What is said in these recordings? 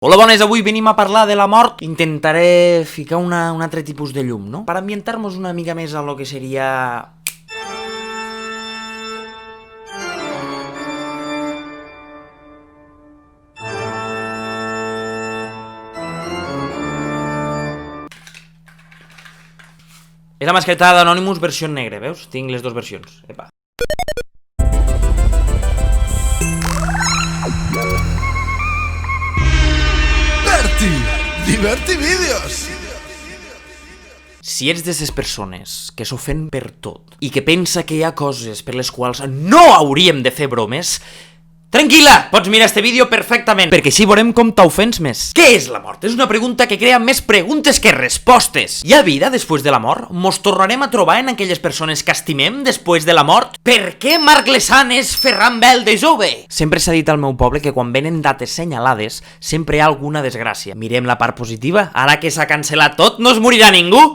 Hola, bones, avui venim a parlar de la mort. Intentaré ficar un altre tipus de llum, no? Per ambientar-nos una mica més a lo que seria... És la mascareta d'Anonymous versió negra, veus? Tinc les dues versions. Epa. Diverti vídeos! Si ets de les persones que s'ofèn per tot i que pensa que hi ha coses per les quals no hauríem de fer bromes, tranquil·la, pots mirar este vídeo perfectament, perquè així veurem com t'ofens més. Què és la mort? És una pregunta que crea més preguntes que respostes. Hi ha vida després de la mort? Mos tornarem a trobar en aquelles persones que estimem després de la mort? Per què Marc Lesan és Ferran Bel de jove? Sempre s'ha dit al meu poble que quan venen dates senyalades sempre hi ha alguna desgràcia. Mirem la part positiva. Ara que s'ha cancel·lat tot, no es morirà ningú?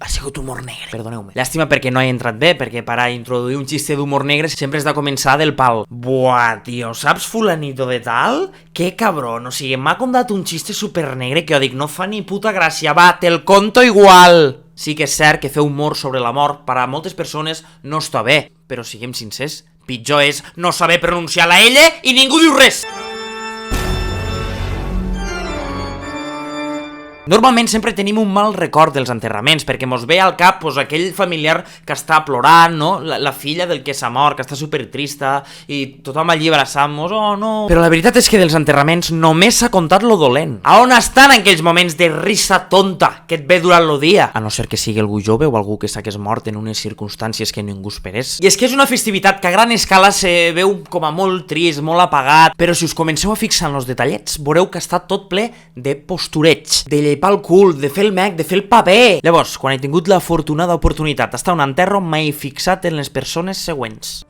Ha sigut humor negre, perdoneu-me. Llàstima perquè no he entrat bé, perquè per a introduir un xiste d'humor negre sempre has de començar del pal. Buah, tio, saps fulanito de tal? Que cabrón, o sigui, m'ha contat un xiste super negre que jo dic, no fa ni puta gràcia, va, te'l conto igual. Sí que és cert que fer humor sobre la mort per a moltes persones no està bé, però siguem sincers, pitjor és no saber pronunciar la L i ningú diu res. Normalment sempre tenim un mal record dels enterraments, perquè mos ve al cap aquell familiar que està plorant, no? La filla del que s'ha mort, que està supertrista, i tothom allí abraçant-nos, oh no... Però la veritat és que dels enterraments només s'ha contat lo dolent. A on estan aquells moments de risa tonta que et ve durant lo dia? A no ser que sigui algú jove o algú que s'hagués mort en unes circumstàncies que ningú esperés. I és que és una festivitat que a gran escala se veu com a molt trist, molt apagat, però si us comenceu a fixar en els detallets, veureu que està tot ple de postureig, de llepar el cul, de fer el mec, de fer el paper. Llavors, quan he tingut la afortunada oportunitat d'estar a un enterro, m'he fixat en les persones següents.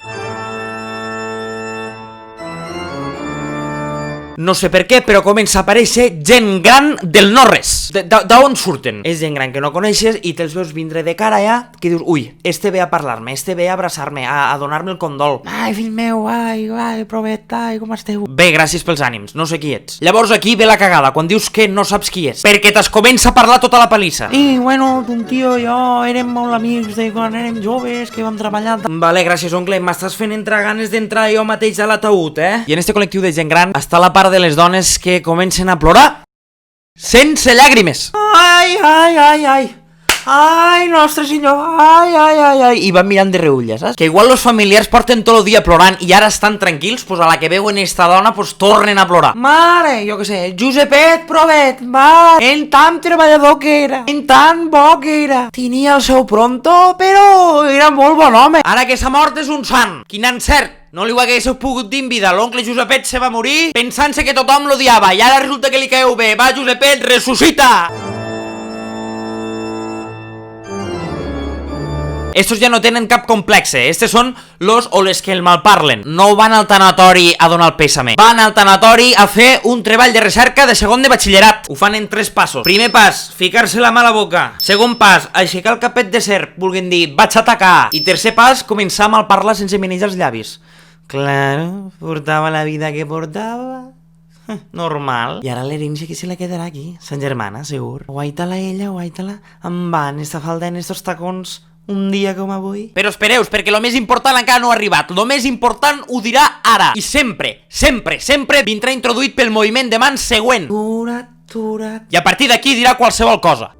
No sé per què, però comença a aparèixer gent gran del no-res. D'on surten? És gent gran que no coneixes i te'ls veus vindre de cara ja, que dius, ui, este ve a parlar-me, este ve a abraçar-me, a donar-me el condol. Ai, fill meu, ai, provet, ai, com esteu? Bé, gràcies pels ànims, no sé qui ets. Llavors aquí ve la cagada, quan dius que no saps qui és, perquè t'es comença a parlar tota la palissa. I, bueno, un tio i jo érem molt amics de quan érem joves, que vam treballar... Vale, gràcies, oncle, m'estàs fent entrar ganes d'entrar jo mateix a l'ataúd, eh? I en este col·lectiu de gent gran està la part de les dones que comencen a plorar sense llàgrimes. Ai, ai, ai, ai. Ai, nostre senyor, ai, ai, ai, ai. I van mirant de reulla, saps? Que igual los familiars porten tot el dia plorant i ara estan tranquils, pues a la que veuen esta dona, pues tornen a plorar. Mare, jo què sé, Josepet Provet, va, en tan treballador que era, en tan bo que era. Tenia el seu pronto, però era molt bon home. Ara que s'ha mort és un sant. Quin encert. No li ho haguéssiu pogut dir en vida, l'oncle Josepet se va morir pensant-se que tothom l'odiava i ara resulta que li caiu bé. Va, Josepet, ressuscita! Estos ja no tenen cap complexe, estes són los o les que el malparlen. No van al tanatori a donar el pèsame, van al tanatori a fer un treball de recerca de segon de batxillerat. Ho fan en 3 passos. Primer pas, ficar-se la mà a la boca. Segon pas, aixecar el capet de serp, vulguin dir, vaig atacar. I tercer pas, començar a malparlar sense menejar els llavis. Claro, portava la vida que portava. Normal. I ara l'herència que se la quedarà aquí, Sant Germana, segur. Guaita-la ella, guaita-la. Em van esta falda en estos tacons un dia com avui. Però espereu, perquè lo més important encara no ha arribat. Lo més important ho dirà ara. I sempre, sempre, sempre vindrà introduït pel moviment de mans següent. Turat, turat. I a partir d'aquí dirà qualsevol cosa.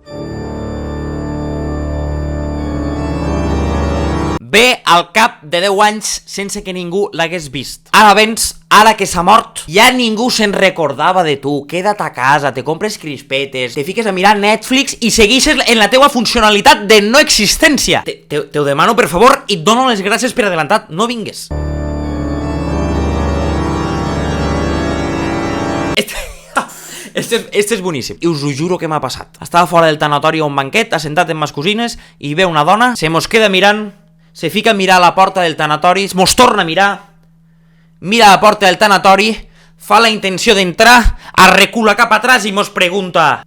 Ve al cap de 10 anys sense que ningú l'hagués vist. Ara vens, ara que s'ha mort, ja ningú se'n recordava de tu. Queda't a casa, te compres crispetes, te fiques a mirar Netflix i segueixes en la teua funcionalitat de no existència. Te ho demano, per favor, i et dono les gràcies per adelantat. No vingues. Este és boníssim. I us ho juro que m'ha passat. Estava fora del tanatori a un banquet, assentat en mes cosines, i ve una dona, se mos queda mirant, se fica a mirar a la porta del tanatori, mos torna a mirar, mira a la porta del tanatori, fa la intenció d'entrar, arrecula cap atrás i mos pregunta: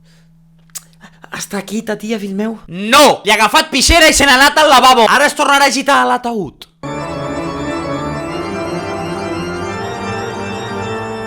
«Hasta aquí, ta tia, fill meu?» No! Li ha agafat pixera i se n'ha anat al lavabo. Ara es tornarà a agitar a l'ataúd.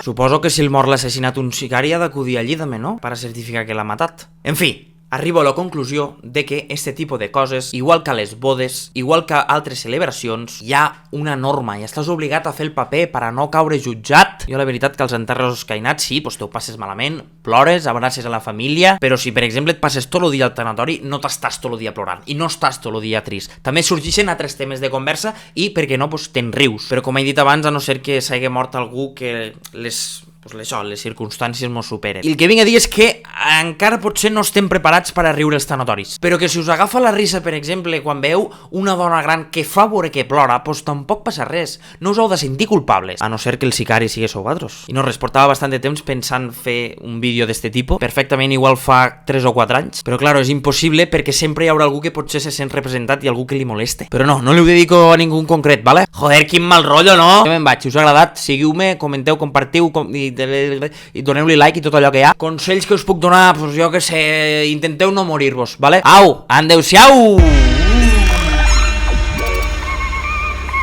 Suposo que si el mort l'ha assassinat un sicari ha d'acudir allí també, no? Per a certificar que l'ha matat. En fi, arribo a la conclusió de que este tipus de coses, igual que a les bodes, igual que a altres celebracions, hi ha una norma i estàs obligat a fer el paper per a no caure jutjat. Jo la veritat que als enterros caïnats sí, doncs te ho passes malament, plores, abraces a la família, però si per exemple et passes tot el dia al tanatori, no t'estàs tot el dia plorant i no estàs tot el dia trist. També sorgeixen altres temes de conversa i, per què no, doncs te'n rius. Però com he dit abans, a no ser que s'hagi mort algú que les circumstàncies mos superen. I el que vinc a dir és que encara potser no estem preparats per a riure els tanatoris, però que si us agafa la risa, per exemple, quan veieu una dona gran que fa veure que plora, doncs tampoc passa res, no us heu de sentir culpables, a no ser que el sicari sigui vosaltres. I no res, portava bastant de temps pensant fer un vídeo d'este tipus, perfectament igual fa 3 o 4 anys, però claro, és impossible perquè sempre hi haurà algú que potser se sent representat i algú que li moleste. Però no li ho dedico a ningú en concret, vale? Joder, quin mal rotllo, no? Jo me'n vaig, si us ha agradat, seguiu-me, comenteu, compartiu i doneu-li like i tot allò que hi ha. Consells que us puc donar, doncs jo que sé, intenteu no morir-vos, vale? Au, adeu-siau!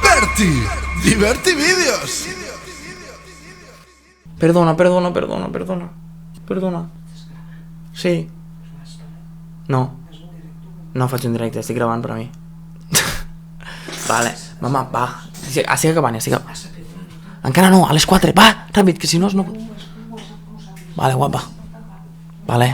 Berti, Diverti Vídeos. Perdona. Sí. No faig un directe, estic gravant per a mi. Vale, mama, va. Estic acabant. Encara no, a les 4, va, ràpid, que si no... Vale, guapa. Vale.